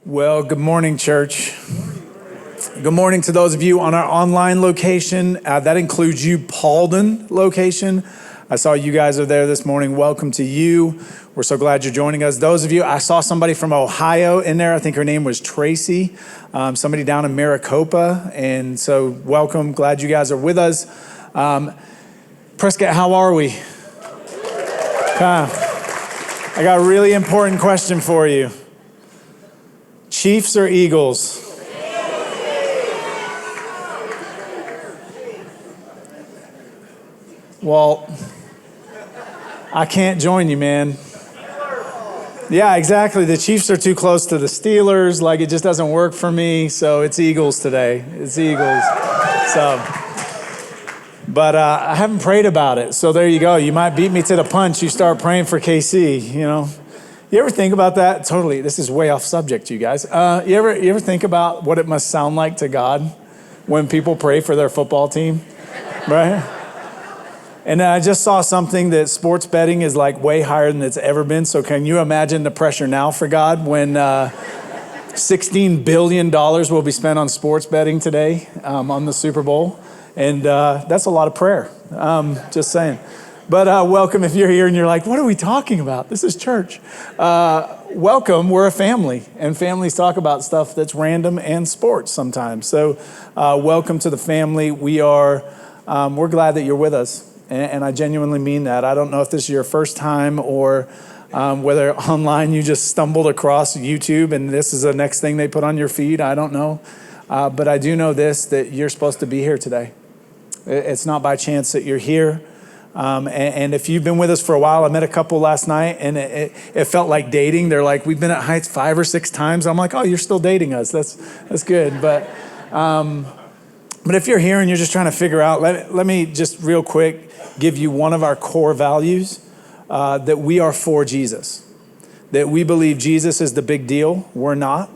Well, good morning, church. Good morning to those of you on our online location. That includes you, Paulden location. I saw you guys are there this morning. Welcome to you. We're so glad you're joining us. Those of you, I saw somebody from Ohio in there. I think her name was Tracy. Somebody down in Maricopa. And so welcome. Glad you guys are with us. Prescott, how are we? I got a really important question for you. Chiefs or Eagles? Well, I can't join you, man. Yeah, exactly. The Chiefs are too close to the Steelers. Like, it just doesn't work for me. So it's Eagles today. It's Eagles. But I haven't prayed about it. So there you go. You might beat me to the punch. You start praying for KC, you know. You ever think about that? Totally, this is way off subject, you guys. You ever think about what it must sound like to God when people pray for their football team, right? And I just saw something that sports betting is like way higher than it's ever been. So can you imagine the pressure now for God when $16 billion will be spent on sports betting today on the Super Bowl? And that's a lot of prayer, just saying. But welcome if you're here and you're like, what are we talking about? This is church. Welcome, we're a family, and families talk about stuff that's random and sports sometimes. So welcome to the family. We're glad that you're with us, and I genuinely mean that. I don't know if this is your first time or whether online you just stumbled across YouTube and this is the next thing they put on your feed. I don't know. But I do know this, that you're supposed to be here today. It's not by chance that you're here. And if you've been with us for a while, I met a couple last night and it felt like dating. They're like, we've been at Heights 5 or 6 times. I'm like, oh, you're still dating us. That's good. But if you're here and you're just trying to figure out, let me just real quick give you one of our core values, that we are for Jesus, that we believe Jesus is the big deal. We're not.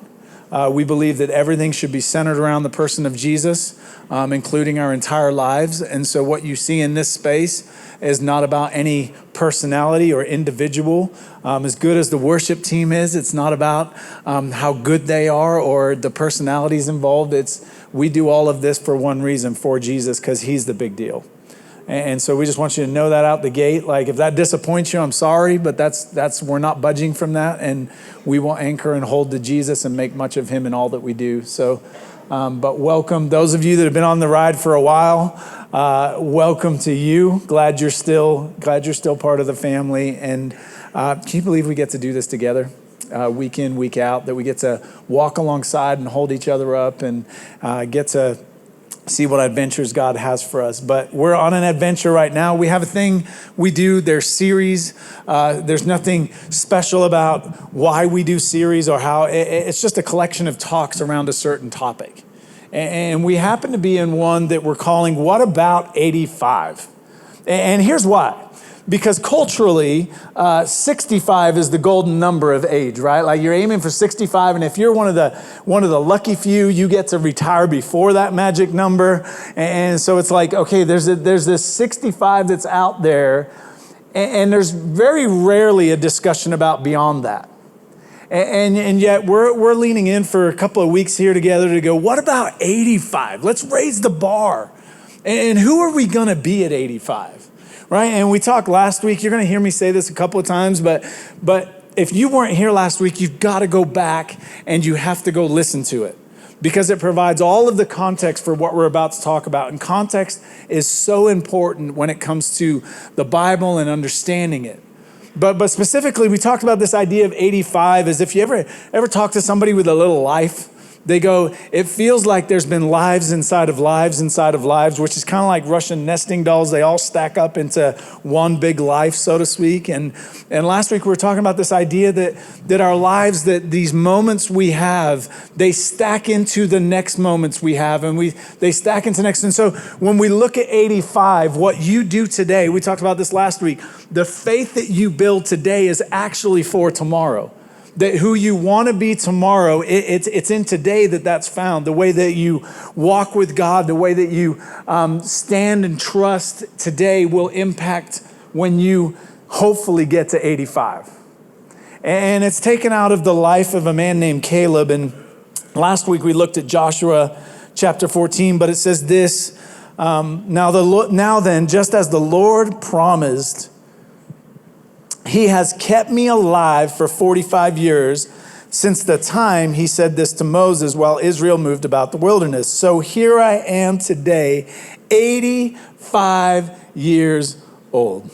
We believe that everything should be centered around the person of Jesus, including our entire lives. And so what you see in this space is not about any personality or individual. As good as the worship team is, it's not about how good they are or the personalities involved. We do all of this for one reason, for Jesus, because he's the big deal. And so we just want you to know that out the gate. Like, if that disappoints you, I'm sorry, but we're not budging from that. And we will anchor and hold to Jesus and make much of him in all that we do. So, but welcome. Those of you that have been on the ride for a while, welcome to you. Glad you're still part of the family. And can you believe we get to do this together? Week in, week out, that we get to walk alongside and hold each other up and get to see what adventures God has for us. But we're on an adventure right now. We have a thing we do. There's series. There's nothing special about why we do series or how. It's just a collection of talks around a certain topic. And we happen to be in one that we're calling, What About 85? And here's why. Because culturally, 65 is the golden number of age, right? Like, you're aiming for 65, and if you're one of the lucky few, you get to retire before that magic number. And so it's like, okay, there's this 65 that's out there, and there's very rarely a discussion about beyond that. And yet we're leaning in for a couple of weeks here together to go, what about 85? Let's raise the bar. And who are we going to be at 85? Right? And we talked last week. You're going to hear me say this a couple of times, but if you weren't here last week, you've got to go back and you have to go listen to it, because it provides all of the context for what we're about to talk about. And context is so important when it comes to the Bible and understanding it. But specifically, we talked about this idea of 85 as if you ever talk to somebody with a little life. They go, it feels like there's been lives inside of lives inside of lives, which is kind of like Russian nesting dolls. They all stack up into one big life, so to speak. And last week we were talking about this idea that our lives, that these moments we have, they stack into the next moments we have, and they stack into next. And so when we look at 85, what you do today, we talked about this last week, the faith that you build today is actually for tomorrow. That who you want to be tomorrow, it's in today that's found. The way that you walk with God, the way that you stand and trust today will impact when you hopefully get to 85. And it's taken out of the life of a man named Caleb. And last week we looked at Joshua chapter 14, but it says this, now then, just as the Lord promised, he has kept me alive for 45 years since the time he said this to Moses while Israel moved about the wilderness. So here I am today, 85 years old.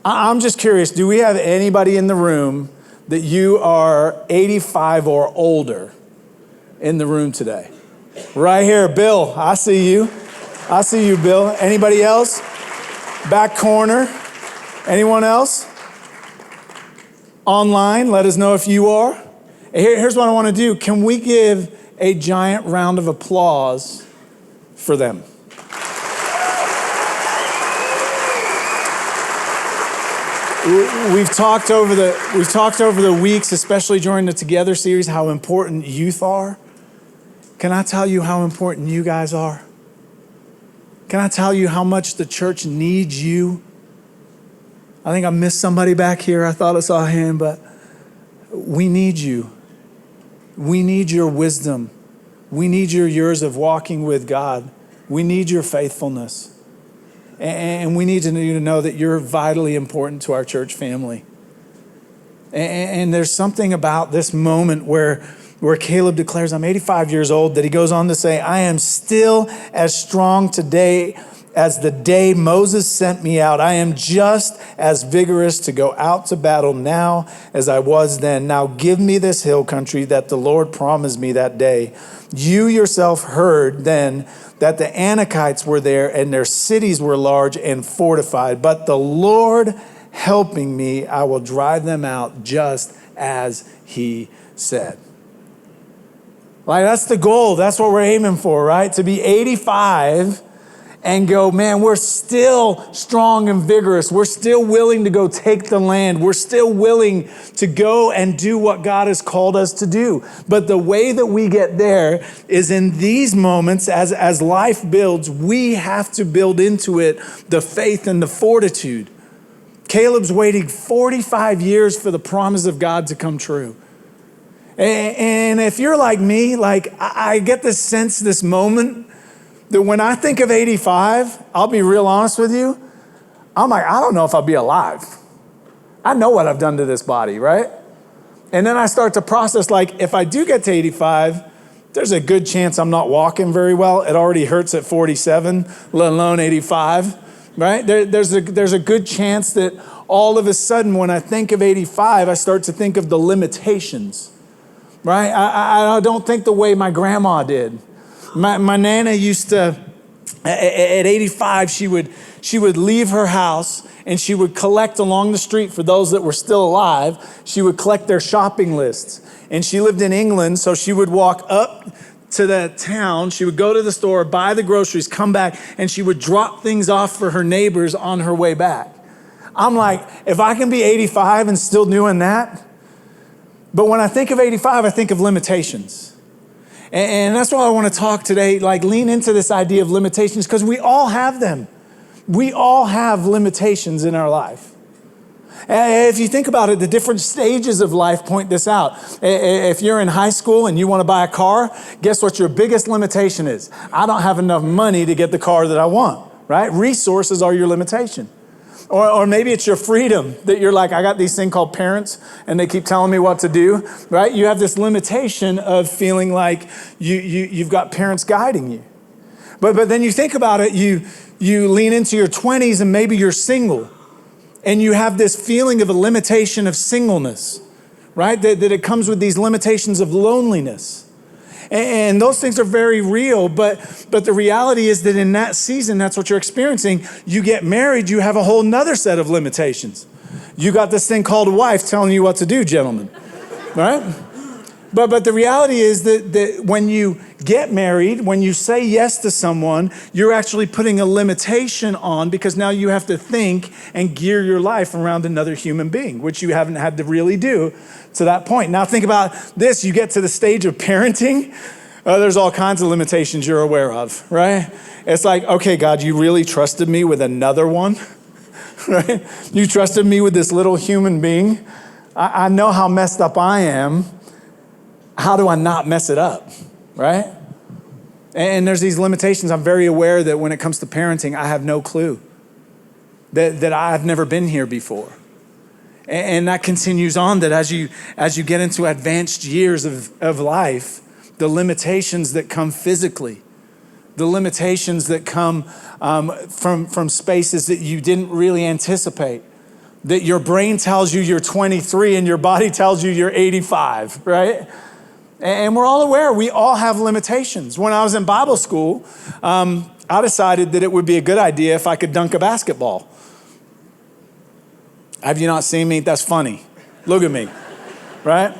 I'm just curious, do we have anybody in the room that you are 85 or older in the room today? Right here, Bill, I see you. I see you, Bill. Anybody else? Back corner. Anyone else? Online, let us know if you are. Here's what I want to do. Can we give a giant round of applause for them? We've talked over the weeks, especially during the Together series, how important youth are. Can I tell you how important you guys are? Can I tell you how much the church needs you? I think I missed somebody back here. I thought I saw a hand, but we need you. We need your wisdom. We need your years of walking with God. We need your faithfulness. And we need you to know that you're vitally important to our church family. And there's something about this moment where Caleb declares, I'm 85 years old, that he goes on to say, I am still as strong today as the day Moses sent me out. I am just as vigorous to go out to battle now as I was then. Now give me this hill country that the Lord promised me that day. You yourself heard then that the Anakites were there and their cities were large and fortified. But the Lord helping me, I will drive them out just as he said. Like, that's the goal. That's what we're aiming for, right? To be 85 and go, man, we're still strong and vigorous. We're still willing to go take the land. We're still willing to go and do what God has called us to do. But the way that we get there is in these moments, as life builds, we have to build into it the faith and the fortitude. Caleb's waiting 45 years for the promise of God to come true. And if you're like me, like I get this sense, this moment, that when I think of 85, I'll be real honest with you, I'm like, I don't know if I'll be alive. I know what I've done to this body, right? And then I start to process, like, if I do get to 85, there's a good chance I'm not walking very well. It already hurts at 47, let alone 85, right? There's a good chance that all of a sudden, when I think of 85, I start to think of the limitations, right? I don't think the way my grandma did. My Nana used to, at 85, she would leave her house and she would collect along the street for those that were still alive. She would collect their shopping lists. And she lived in England, so she would walk up to the town. She would go to the store, buy the groceries, come back, and she would drop things off for her neighbors on her way back. I'm like, if I can be 85 and still doing that. But when I think of 85, I think of limitations. And that's why I want to talk today, like lean into this idea of limitations, because we all have them. We all have limitations in our life. If you think about it, the different stages of life point this out. If you're in high school and you want to buy a car, guess what your biggest limitation is? I don't have enough money to get the car that I want, right? Resources are your limitation. Or maybe it's your freedom that you're like, I got these thing called parents and they keep telling me what to do, right? You have this limitation of feeling like you've got parents guiding you. But then you think about it, you lean into your 20s and maybe you're single and you have this feeling of a limitation of singleness, right? That it comes with these limitations of loneliness. And those things are very real, but the reality is that in that season, that's what you're experiencing. You get married, you have a whole nother set of limitations. You got this thing called a wife telling you what to do, gentlemen, right? But the reality is that when you get married, when you say yes to someone, you're actually putting a limitation on, because now you have to think and gear your life around another human being, which you haven't had to really do to that point. Now think about this. You get to the stage of parenting. There's all kinds of limitations you're aware of, right? It's like, okay, God, you really trusted me with another one, right? You trusted me with this little human being. I know how messed up I am. How do I not mess it up, right? And there's these limitations. I'm very aware that when it comes to parenting, I have no clue, that I've never been here before. And that continues on, that as you get into advanced years of life, the limitations that come physically, the limitations that come from spaces that you didn't really anticipate, that your brain tells you you're 23 and your body tells you you're 85, right? And we're all aware, we all have limitations. When I was in Bible school, I decided that it would be a good idea if I could dunk a basketball. Have you not seen me? That's funny. Look at me, right?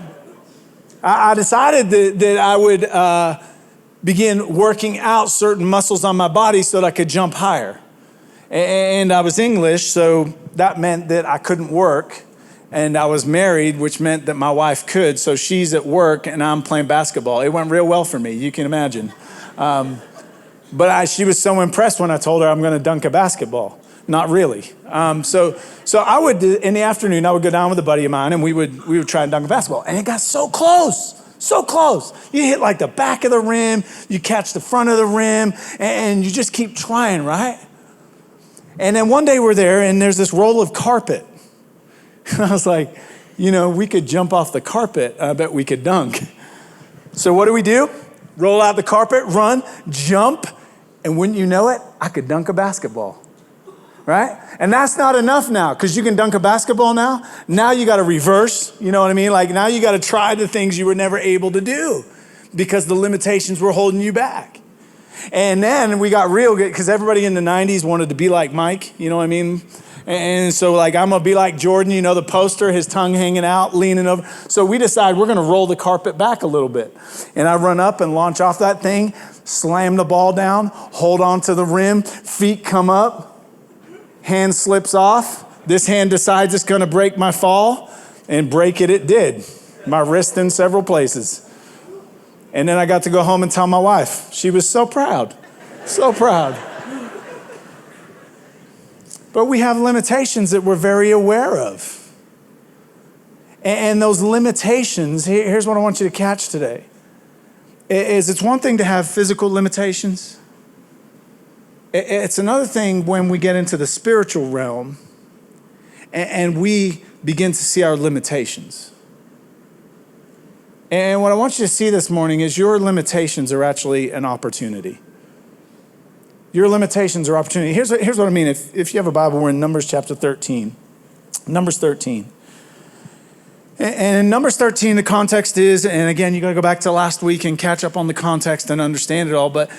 I decided that I would begin working out certain muscles on my body so that I could jump higher. And I was English, so that meant that I couldn't work. And I was married, which meant that my wife could. So she's at work and I'm playing basketball. It went real well for me, you can imagine. But she was so impressed when I told her I'm going to dunk a basketball. Not really. So I would, in the afternoon, I would go down with a buddy of mine and we would try and dunk a basketball. And it got so close. So close. You hit like the back of the rim, you catch the front of the rim, and you just keep trying, right? And then one day we're there and there's this roll of carpet. And I was like, we could jump off the carpet. I bet we could dunk. So what do? Roll out the carpet, run, jump, and wouldn't you know it, I could dunk a basketball. Right? And that's not enough now, because you can dunk a basketball now. Now you got to reverse, you know what I mean? Like now you got to try the things you were never able to do because the limitations were holding you back. And then we got real good, because everybody in the 90s wanted to be like Mike, you know what I mean? And so like, I'm going to be like Jordan, the poster, his tongue hanging out, leaning over. So we decide we're going to roll the carpet back a little bit. And I run up and launch off that thing, slam the ball down, hold on to the rim, feet come up. Hand slips off. This hand decides it's going to break my fall, and break it did. My wrist in several places. And then I got to go home and tell my wife. She was so proud. So proud. But we have limitations that we're very aware of. And those limitations, here's what I want you to catch today. It's one thing to have physical limitations. It's another thing when we get into the spiritual realm and we begin to see our limitations. And what I want you to see this morning is your limitations are actually an opportunity. Your limitations are opportunity. Here's what I mean. If you have a Bible, we're in Numbers chapter 13. Numbers 13. And in Numbers 13, the context is, and again, you got to go back to last week and catch up on the context and understand it all, but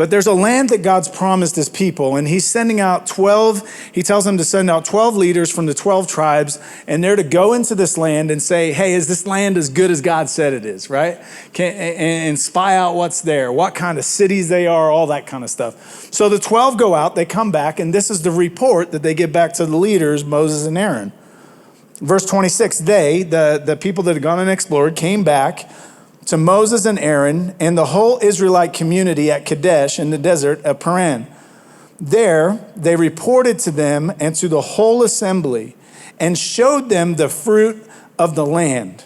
there's a land that God's promised his people, and he's sending out 12, he tells them to send out 12 leaders from the 12 tribes, and they're to go into this land and say, hey, is this land as good as God said it is, right? And spy out what's there, what kind of cities they are, all that kind of stuff. So the 12 go out, they come back, and this is the report that they give back to the leaders, Moses and Aaron. Verse 26, they, the people that had gone and explored, came back to Moses and Aaron and the whole Israelite community at Kadesh in the desert of Paran. There, they reported to them and to the whole assembly and showed them the fruit of the land.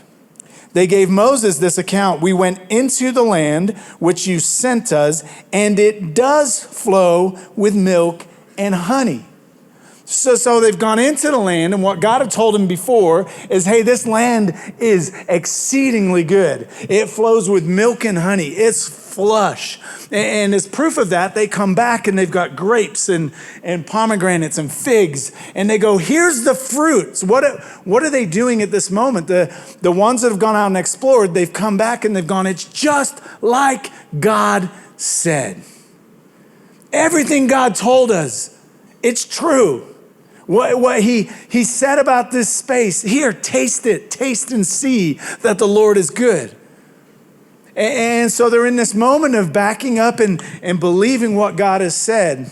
They gave Moses this account. We went into the land which you sent us, and it does flow with milk and honey. So they've gone into the land, and what God had told them before is, hey, this land is exceedingly good. It flows with milk and honey. It's flush. And as proof of that, they come back and they've got grapes and pomegranates and figs. And they go, here's the fruits. What are they doing at this moment? The ones that have gone out and explored, they've come back and they've gone, it's just like God said. Everything God told us, it's true. What he said about this space, here, taste it, taste and see that the Lord is good. And so they're in this moment of backing up and believing what God has said.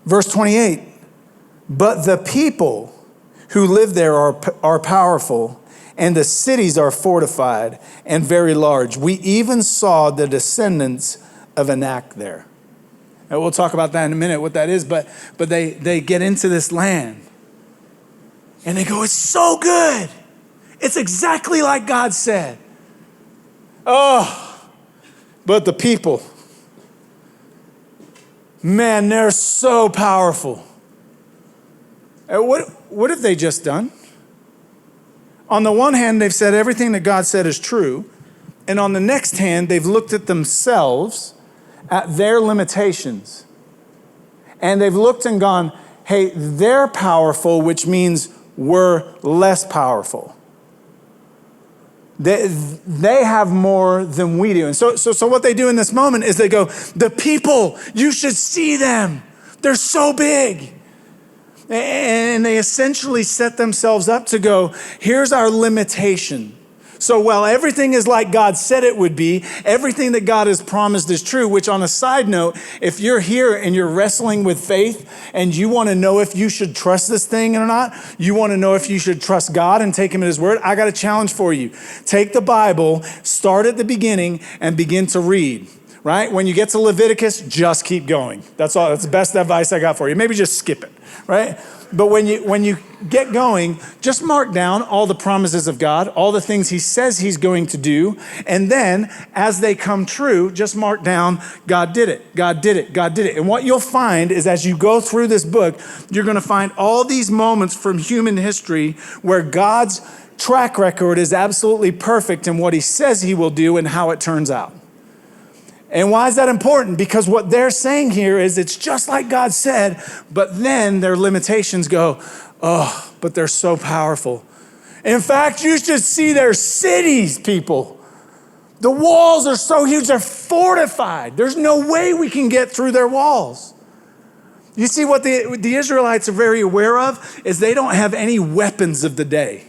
Verse 28, but the people who live there are powerful, and the cities are fortified and very large. We even saw the descendants of Anak there. And we'll talk about that in a minute, what that is, but they get into this land. And they go, it's so good. It's exactly like God said. Oh, but the people, man, they're so powerful. And what have they just done? On the one hand, they've said everything that God said is true. And on the next hand, they've looked at themselves, at their limitations. And they've looked and gone, hey, they're powerful, which means we're less powerful. They have more than we do. And so what they do in this moment is they go, the people, you should see them. They're so big. And they essentially set themselves up to go, here's our limitation. So while everything is like God said it would be, everything that God has promised is true, which on a side note, if you're here and you're wrestling with faith and you want to know if you should trust this thing or not, you want to know if you should trust God and take him at his word, I got a challenge for you. Take the Bible, start at the beginning and begin to read. Right? When you get to Leviticus, just keep going. That's all. That's the best advice I got for you. Maybe just skip it, right? But when you get going, just mark down all the promises of God, all the things he says he's going to do. And then as they come true, just mark down, God did it, God did it, God did it. And what you'll find is as you go through this book, you're going to find all these moments from human history where God's track record is absolutely perfect in what he says he will do and how it turns out. And why is that important? Because what they're saying here is it's just like God said, but then their limitations go, oh, but they're so powerful. In fact, you should see their cities, people. The walls are so huge, they're fortified. There's no way we can get through their walls. You see what the Israelites are very aware of is they don't have any weapons of the day.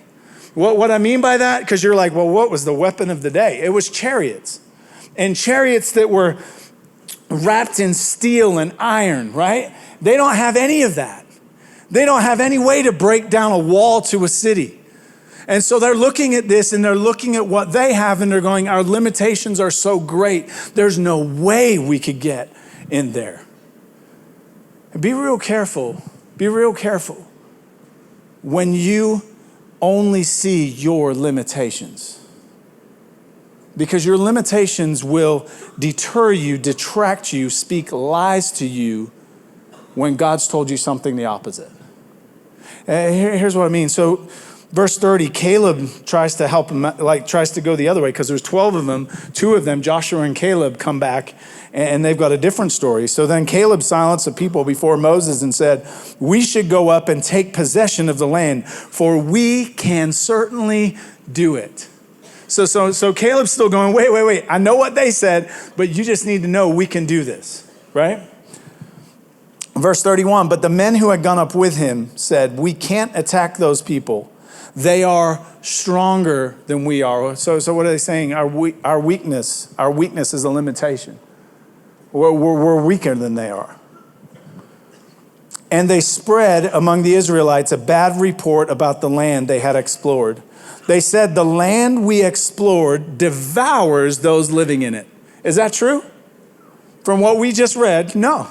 What I mean by that, because you're like, well, what was the weapon of the day? It was chariots. And chariots that were wrapped in steel and iron, right? They don't have any of that. They don't have any way to break down a wall to a city. And so they're looking at this and they're looking at what they have and they're going, our limitations are so great. There's no way we could get in there. Be real careful. Be real careful when you only see your limitations. Because your limitations will deter you, detract you, speak lies to you when God's told you something the opposite. Here's what I mean. So verse 30, Caleb tries to help him, tries to go the other way because there's 12 of them. 2 of them, Joshua and Caleb, come back and they've got a different story. So then Caleb silenced the people before Moses and said, we should go up and take possession of the land, for we can certainly do it. So Caleb's still going, wait. I know what they said, but you just need to know we can do this, right? Verse 31, but the men who had gone up with him said, we can't attack those people. They are stronger than we are. So what are they saying? Our weakness is a limitation. We're weaker than they are. And they spread among the Israelites a bad report about the land they had explored. They said, the land we explored devours those living in it. Is that true? From what we just read, no.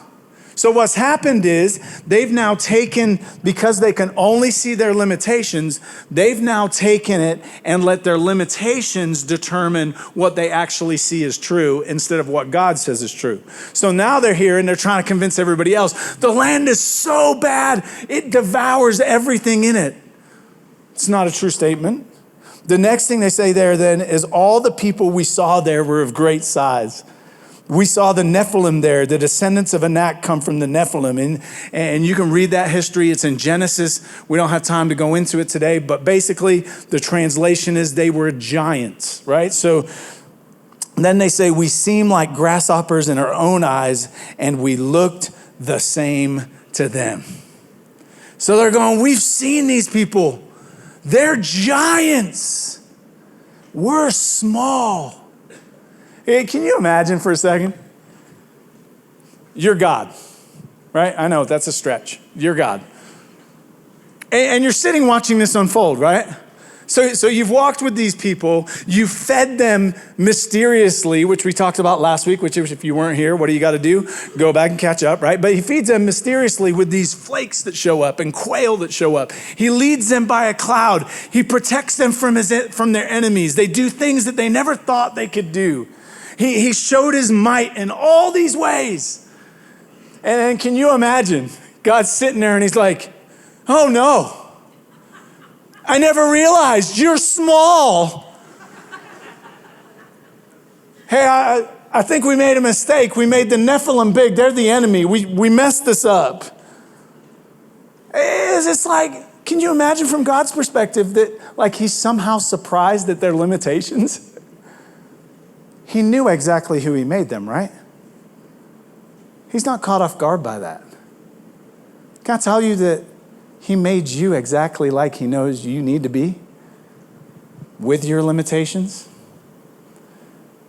So what's happened is they've now taken, because they can only see their limitations, they've now taken it and let their limitations determine what they actually see as true instead of what God says is true. So now they're here and they're trying to convince everybody else, the land is so bad, it devours everything in it. It's not a true statement. The next thing they say there then is all the people we saw there were of great size. We saw the Nephilim there. The descendants of Anak come from the Nephilim. And you can read that history. It's in Genesis. We don't have time to go into it today. But basically, the translation is they were giants, right? So then they say, we seem like grasshoppers in our own eyes, and we looked the same to them. So they're going, we've seen these people. They're giants. We're small. Hey, can you imagine for a second? You're God, right? I know that's a stretch. You're God. And you're sitting watching this unfold, right? So you've walked with these people, you fed them mysteriously, which we talked about last week, which if you weren't here, what do you got to do? Go back and catch up, right? But he feeds them mysteriously with these flakes that show up and quail that show up. He leads them by a cloud. He protects them from their enemies. They do things that they never thought they could do. He showed his might in all these ways. And can you imagine God's sitting there and he's like, oh no. I never realized you're small. Hey, I think we made a mistake. We made the Nephilim big. They're the enemy. We messed this up. It's like, can you imagine from God's perspective that like he's somehow surprised at their limitations? He knew exactly who he made them, right? He's not caught off guard by that. Can I tell you that he made you exactly like he knows you need to be with your limitations?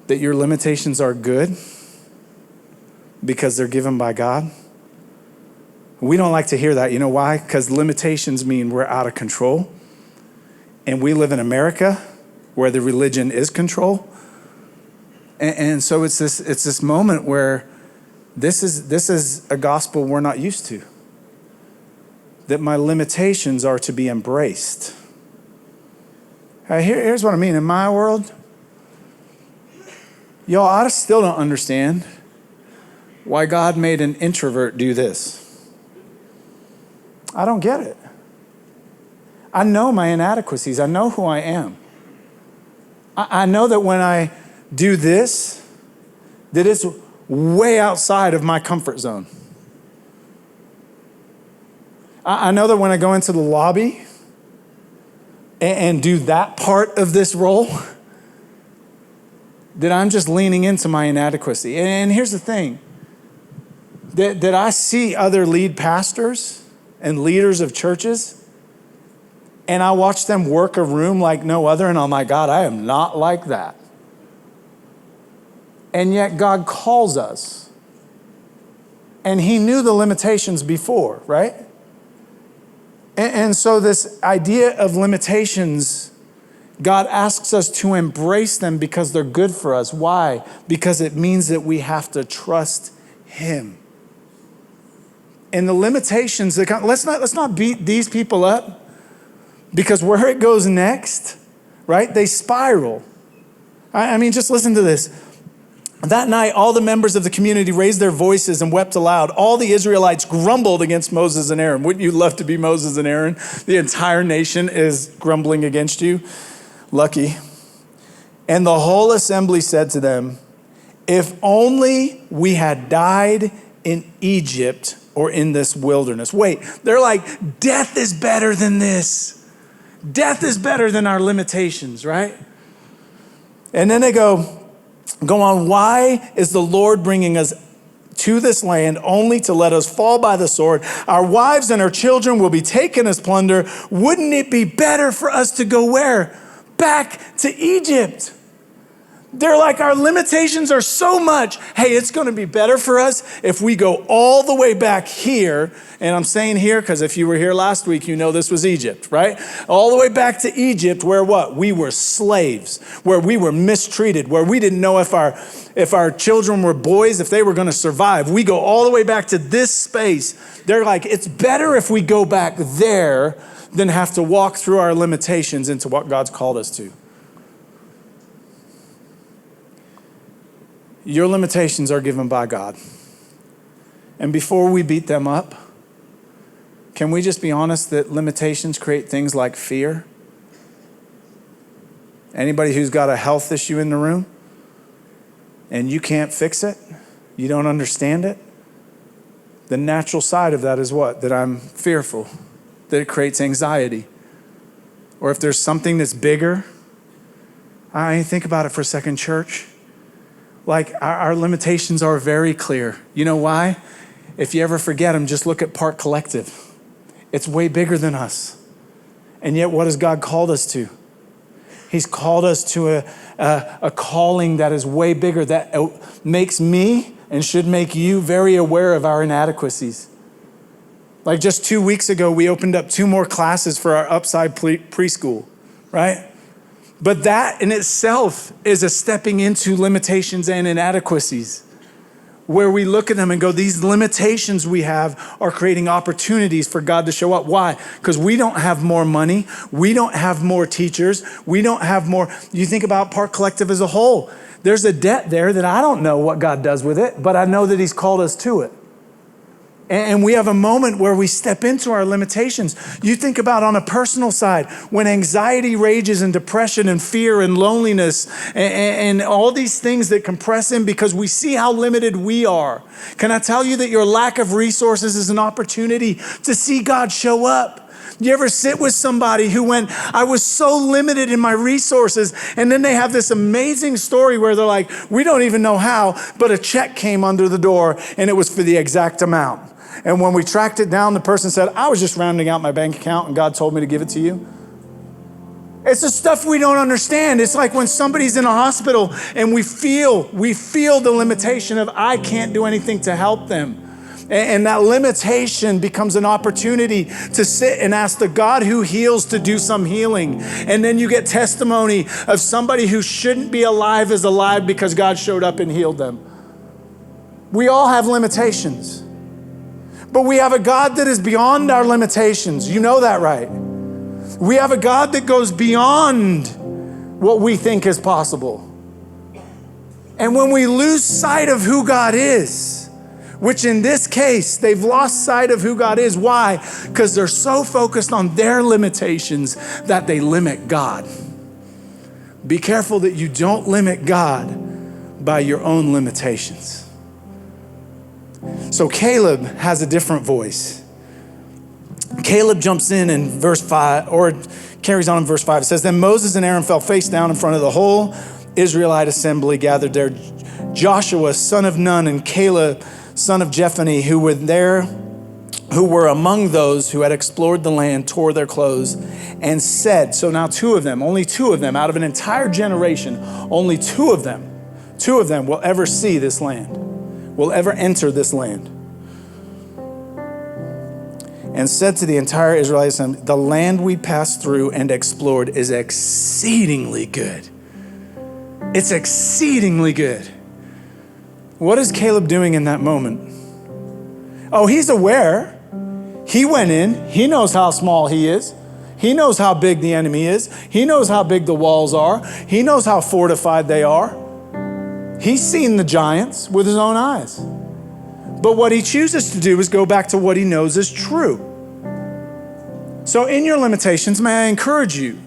That your limitations are good because they're given by God? We don't like to hear that. You know why? Because limitations mean we're out of control. And we live in America where the religion is control. And so it's this moment where this is a gospel we're not used to. That my limitations are to be embraced. Here's what I mean. In my world, y'all, I still don't understand why God made an introvert do this. I don't get it. I know my inadequacies. I know who I am. I know that when I do this, that it's way outside of my comfort zone. I know that when I go into the lobby and do that part of this role, that I'm just leaning into my inadequacy. And here's the thing, that I see other lead pastors and leaders of churches, and I watch them work a room like no other, and I'm like, God, I am not like that. And yet God calls us. And he knew the limitations before, right? And so this idea of limitations, God asks us to embrace them because they're good for us. Why? Because it means that we have to trust him. And the limitations, let's not beat these people up, because where it goes next, right? They spiral. I mean, just listen to this. That night, all the members of the community raised their voices and wept aloud. All the Israelites grumbled against Moses and Aaron. Wouldn't you love to be Moses and Aaron? The entire nation is grumbling against you. Lucky. And the whole assembly said to them, if only we had died in Egypt or in this wilderness. Wait, they're like, death is better than this. Death is better than our limitations, right? And then they go on, why is the Lord bringing us to this land only to let us fall by the sword? Our wives and our children will be taken as plunder. Wouldn't it be better for us to go where? Back to Egypt. They're like, our limitations are so much. Hey, it's going to be better for us if we go all the way back here. And I'm saying here because if you were here last week, you know this was Egypt, right? All the way back to Egypt where what? We were slaves, where we were mistreated, where we didn't know if our children were boys, if they were going to survive. We go all the way back to this space. They're like, it's better if we go back there than have to walk through our limitations into what God's called us to. Your limitations are given by God. And before we beat them up, can we just be honest that limitations create things like fear? Anybody who's got a health issue in the room and you can't fix it, you don't understand it, the natural side of that is what? That I'm fearful, that it creates anxiety. Or if there's something that's bigger, think about it for a second, church. Like our limitations are very clear. You know why? If you ever forget them, just look at Park Collective. It's way bigger than us. And yet what has God called us to? He's called us to a calling that is way bigger, that makes me and should make you very aware of our inadequacies. Like just 2 weeks ago, we opened up 2 more classes for our upside preschool. right? But that in itself is a stepping into limitations and inadequacies, where we look at them and go, these limitations we have are creating opportunities for God to show up. Why? Because we don't have more money. We don't have more teachers. We don't have more. You think about Park Collective as a whole. There's a debt there that I don't know what God does with it, but I know that he's called us to it. And we have a moment where we step into our limitations. You think about on a personal side, when anxiety rages and depression and fear and loneliness and all these things that compress in because we see how limited we are. Can I tell you that your lack of resources is an opportunity to see God show up? You ever sit with somebody who went, I was so limited in my resources, and then they have this amazing story where they're like, we don't even know how, but a check came under the door and it was for the exact amount. And when we tracked it down, the person said, I was just rounding out my bank account and God told me to give it to you. It's the stuff we don't understand. It's like when somebody's in a hospital and we feel the limitation of I can't do anything to help them. And that limitation becomes an opportunity to sit and ask the God who heals to do some healing. And then you get testimony of somebody who shouldn't be alive is alive because God showed up and healed them. We all have limitations. But we have a God that is beyond our limitations. You know that, right? We have a God that goes beyond what we think is possible. And when we lose sight of who God is, which in this case, they've lost sight of who God is. Why? Because they're so focused on their limitations that they limit God. Be careful that you don't limit God by your own limitations. So Caleb has a different voice. Caleb jumps in verse 5, or carries on in verse 5. It says, then Moses and Aaron fell face down in front of the whole Israelite assembly gathered there. Joshua, son of Nun, and Caleb, son of Jephunneh, who were among those who had explored the land, tore their clothes and said, so now only two of them out of an entire generation, only two of them will ever see this land. Will ever enter this land. And said to the entire Israelite assembly, the land we passed through and explored is exceedingly good. It's exceedingly good. What is Caleb doing in that moment? Oh, he's aware. He went in. He knows how small he is. He knows how big the enemy is. He knows how big the walls are. He knows how fortified they are. He's seen the giants with his own eyes. But what he chooses to do is go back to what he knows is true. So in your limitations, may I encourage you,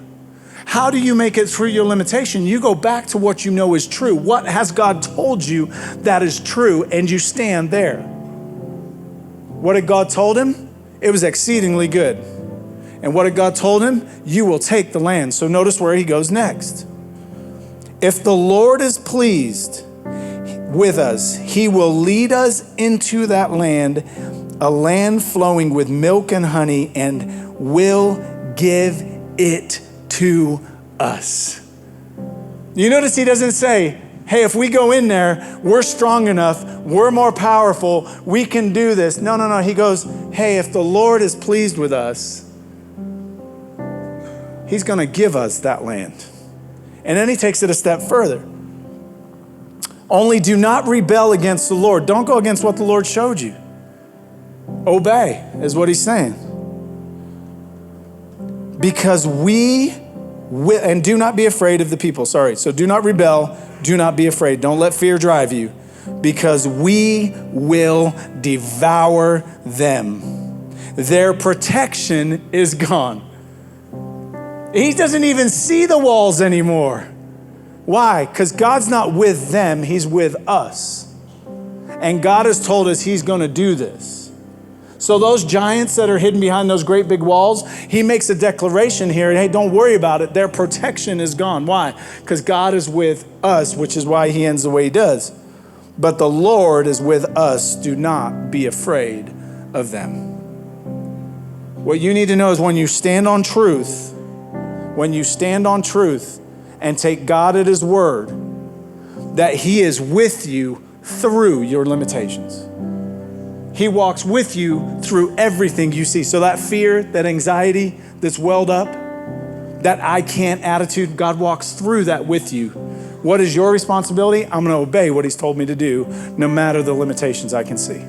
how do you make it through your limitation? You go back to what you know is true. What has God told you that is true? And you stand there. What had God told him? It was exceedingly good. And what had God told him? You will take the land. So notice where he goes next. If the Lord is pleased with us, he will lead us into that land, a land flowing with milk and honey, and will give it to us. You notice he doesn't say, hey, if we go in there, we're strong enough, we're more powerful, we can do this. No. He goes, hey, if the Lord is pleased with us, he's going to give us that land. And then he takes it a step further. Only do not rebel against the Lord. Don't go against what the Lord showed you. Obey is what he's saying. Because we will, and do not be afraid of the people. Sorry. So do not rebel. Do not be afraid. Don't let fear drive you. Because we will devour them. Their protection is gone. He doesn't even see the walls anymore. Why? Because God's not with them, he's with us. And God has told us he's going to do this. So those giants that are hidden behind those great big walls, he makes a declaration here. Hey, don't worry about it. Their protection is gone. Why? Because God is with us, which is why he ends the way he does. But the Lord is with us. Do not be afraid of them. What you need to know is when you stand on truth, and take God at his word, that he is with you through your limitations. He walks with you through everything you see. So that fear, that anxiety that's welled up, that I can't attitude. God walks through that with you. What is your responsibility? I'm going to obey what he's told me to do, no matter the limitations I can see.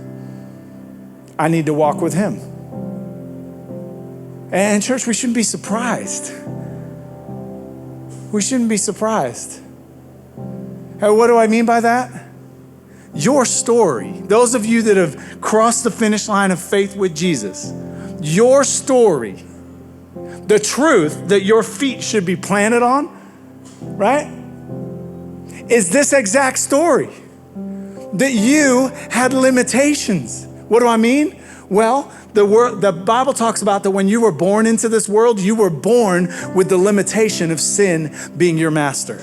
I need to walk with him. And church, we shouldn't be surprised. We shouldn't be surprised. What do I mean by that? Your story, those of you that have crossed the finish line of faith with Jesus, your story, the truth that your feet should be planted on, right, is this exact story. That you had limitations. What do I mean? Well, the Bible talks about that when you were born into this world, you were born with the limitation of sin being your master.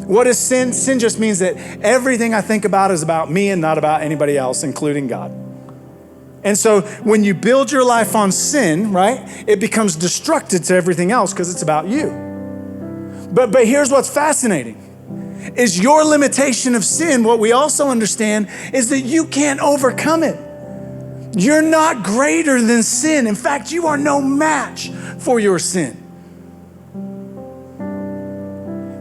What is sin? Sin just means that everything I think about is about me and not about anybody else, including God. And so when you build your life on sin, right, it becomes destructive to everything else because it's about you. But here's what's fascinating, is your limitation of sin, what we also understand is that you can't overcome it. You're not greater than sin. In fact, you are no match for your sin.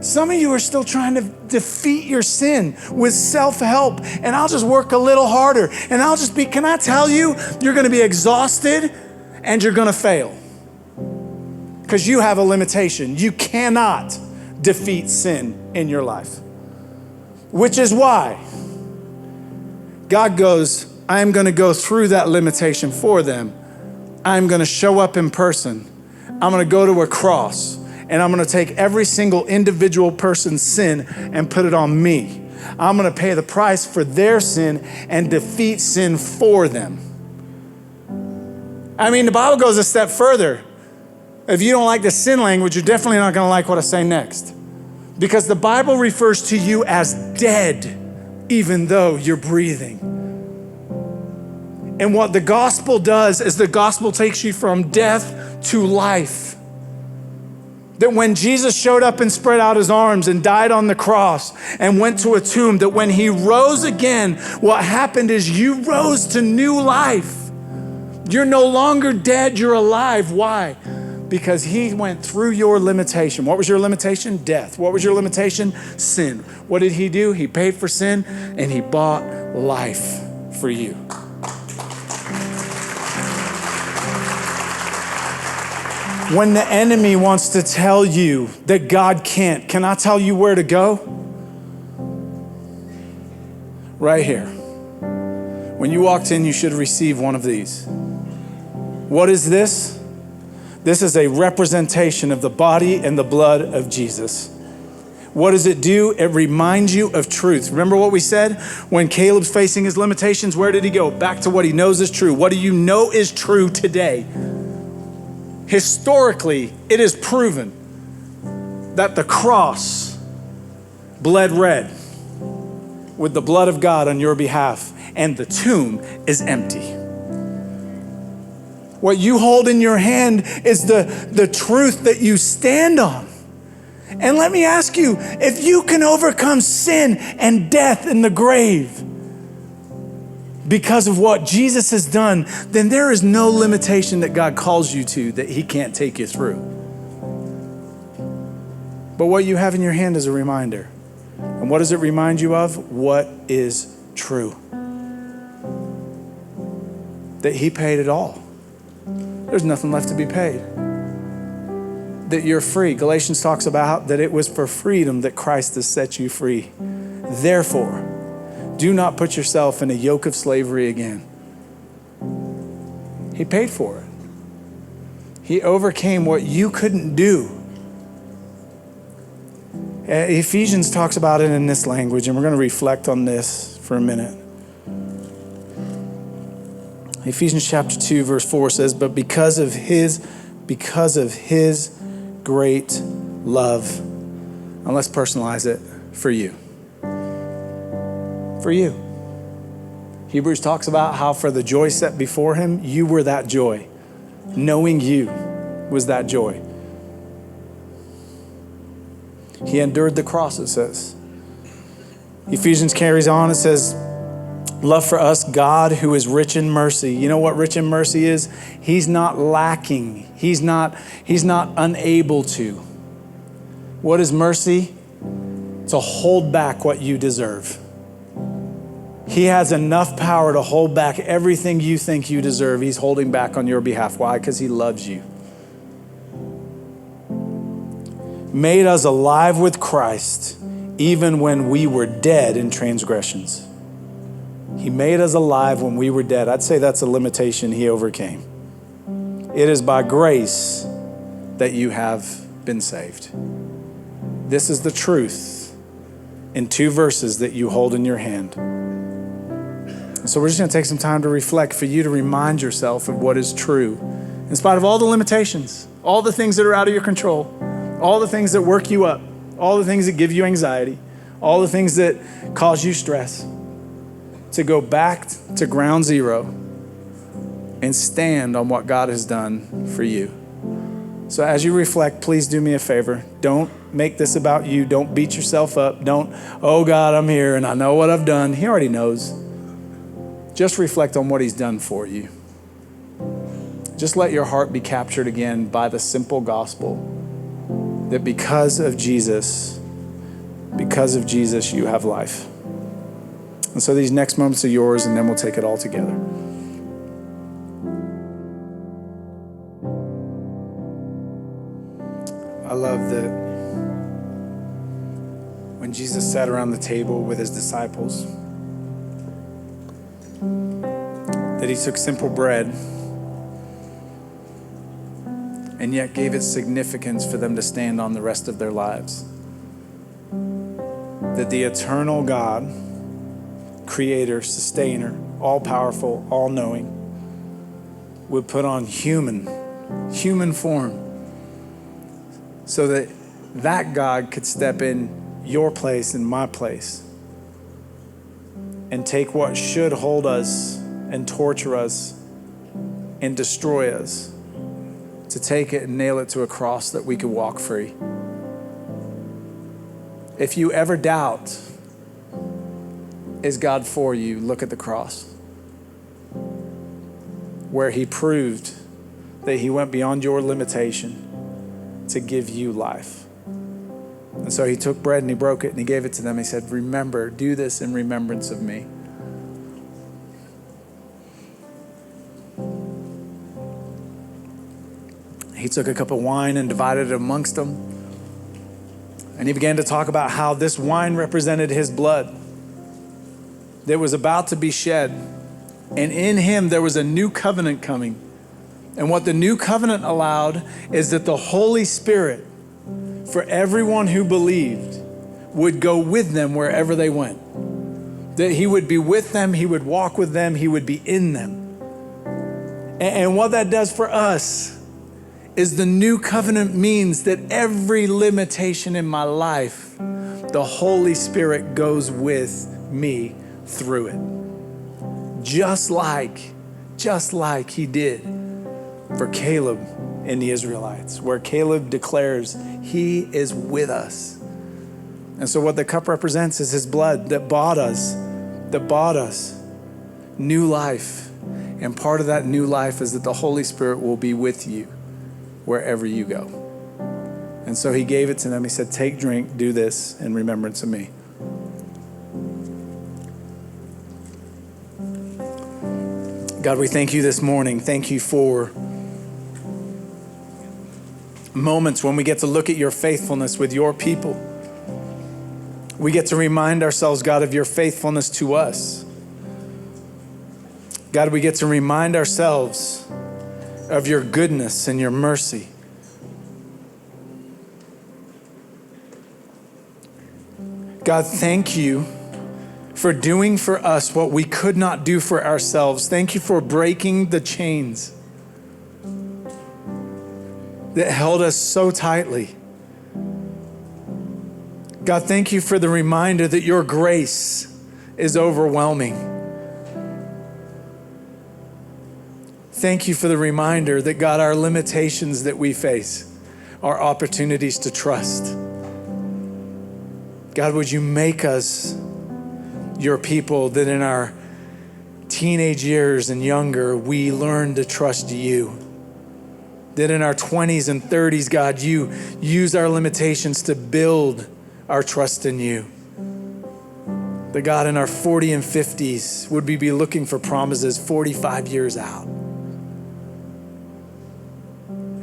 Some of you are still trying to defeat your sin with self-help, and I'll just work a little harder, and can I tell you, you're gonna be exhausted and you're gonna fail. Because you have a limitation. You cannot defeat sin in your life. Which is why God goes, I'm gonna go through that limitation for them. I'm gonna show up in person. I'm gonna go to a cross. And I'm gonna take every single individual person's sin and put it on me. I'm gonna pay the price for their sin and defeat sin for them. I mean, the Bible goes a step further. If you don't like the sin language, you're definitely not gonna like what I say next. Because the Bible refers to you as dead, even though you're breathing. And what the gospel does is the gospel takes you from death to life. That when Jesus showed up and spread out his arms and died on the cross and went to a tomb, that when he rose again, what happened is you rose to new life. You're no longer dead, you're alive. Why? Because he went through your limitation. What was your limitation? Death. What was your limitation? Sin. What did he do? He paid for sin and he bought life for you. When the enemy wants to tell you that God can't, can I tell you where to go? Right here. When you walked in, you should receive one of these. What is this? This is a representation of the body and the blood of Jesus. What does it do? It reminds you of truth. Remember what we said? When Caleb's facing his limitations, where did he go? Back to what he knows is true. What do you know is true today? Historically, it is proven that the cross bled red with the blood of God on your behalf, and the tomb is empty. What you hold in your hand is the truth that you stand on. And let me ask you, if you can overcome sin and death in the grave because of what Jesus has done, then there is no limitation that God calls you to that he can't take you through. But what you have in your hand is a reminder. And what does it remind you of? What is true? That he paid it all. There's nothing left to be paid. That you're free. Galatians talks about that it was for freedom that Christ has set you free. Therefore, do not put yourself in a yoke of slavery again. He paid for it. He overcame what you couldn't do. Ephesians talks about it in this language, and we're going to reflect on this for a minute. Ephesians chapter 2, verse 4 says, but because of his great love, and let's personalize it, for you. For you. Hebrews talks about how for the joy set before him, you were that joy. Knowing you was that joy. He endured the cross, it says. Ephesians carries on, it says, Love for us, God who is rich in mercy. You know what rich in mercy is? He's not lacking. He's not unable to. What is mercy? To hold back what you deserve. He has enough power to hold back everything you think you deserve. He's holding back on your behalf. Why? Because he loves you. Made us alive with Christ, even when we were dead in transgressions. He made us alive when we were dead. I'd say that's a limitation he overcame. It is by grace that you have been saved. This is the truth in 2 verses that you hold in your hand. So we're just going to take some time to reflect, for you to remind yourself of what is true. In spite of all the limitations, all the things that are out of your control, all the things that work you up, all the things that give you anxiety, all the things that cause you stress, to go back to ground zero and stand on what God has done for you. So as you reflect, please do me a favor. Don't make this about you. Don't beat yourself up. Don't, oh God, I'm here and I know what I've done. He already knows. Just reflect on what he's done for you. Just let your heart be captured again by the simple gospel that because of Jesus, you have life. And so these next moments are yours, and then we'll take it all together. I love that when Jesus sat around the table with his disciples, that he took simple bread and yet gave it significance for them to stand on the rest of their lives. That the eternal God, creator, sustainer, all-powerful, all-knowing, would put on human form so that God could step in your place and my place and take what should hold us and torture us and destroy us, to take it and nail it to a cross that we could walk free. If you ever doubt, is God for you? Look at the cross, where he proved that he went beyond your limitation to give you life. And so he took bread and he broke it and he gave it to them. He said, remember, do this in remembrance of me. He took a cup of wine and divided it amongst them. And he began to talk about how this wine represented his blood that was about to be shed. And in him, there was a new covenant coming. And what the new covenant allowed is that the Holy Spirit, for everyone who believed, would go with them wherever they went. That he would be with them, he would walk with them, he would be in them. And what that does for us is the new covenant means that every limitation in my life, the Holy Spirit goes with me through it. Just like he did for Caleb and the Israelites, where Caleb declares he is with us. And so what the cup represents is his blood that bought us new life. And part of that new life is that the Holy Spirit will be with you wherever you go. And so he gave it to them. He said, take, drink, do this in remembrance of me. God, we thank you this morning. Thank you for moments when we get to look at your faithfulness with your people. We get to remind ourselves, God, of your faithfulness to us. God, we get to remind ourselves of your goodness and your mercy. God, thank you for doing for us what we could not do for ourselves. Thank you for breaking the chains that held us so tightly. God, thank you for the reminder that your grace is overwhelming. Thank you for the reminder that, God, our limitations that we face are opportunities to trust. God, would you make us your people, that in our teenage years and younger, we learn to trust you. That in our 20s and 30s, God, you use our limitations to build our trust in you. That God, in our 40 and 50s, would we be looking for promises 45 years out?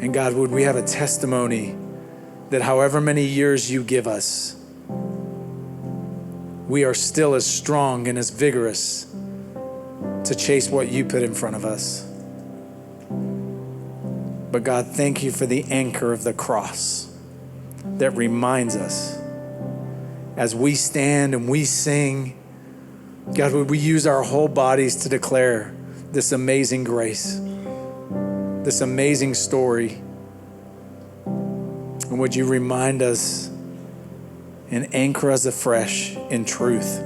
And God, would we have a testimony that however many years you give us, we are still as strong and as vigorous to chase what you put in front of us. But God, thank you for the anchor of the cross that reminds us as we stand and we sing, God, would we use our whole bodies to declare this amazing grace, this amazing story. And would you remind us and anchor us afresh in truth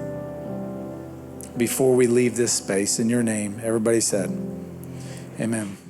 before we leave this space. In your name, everybody said, amen.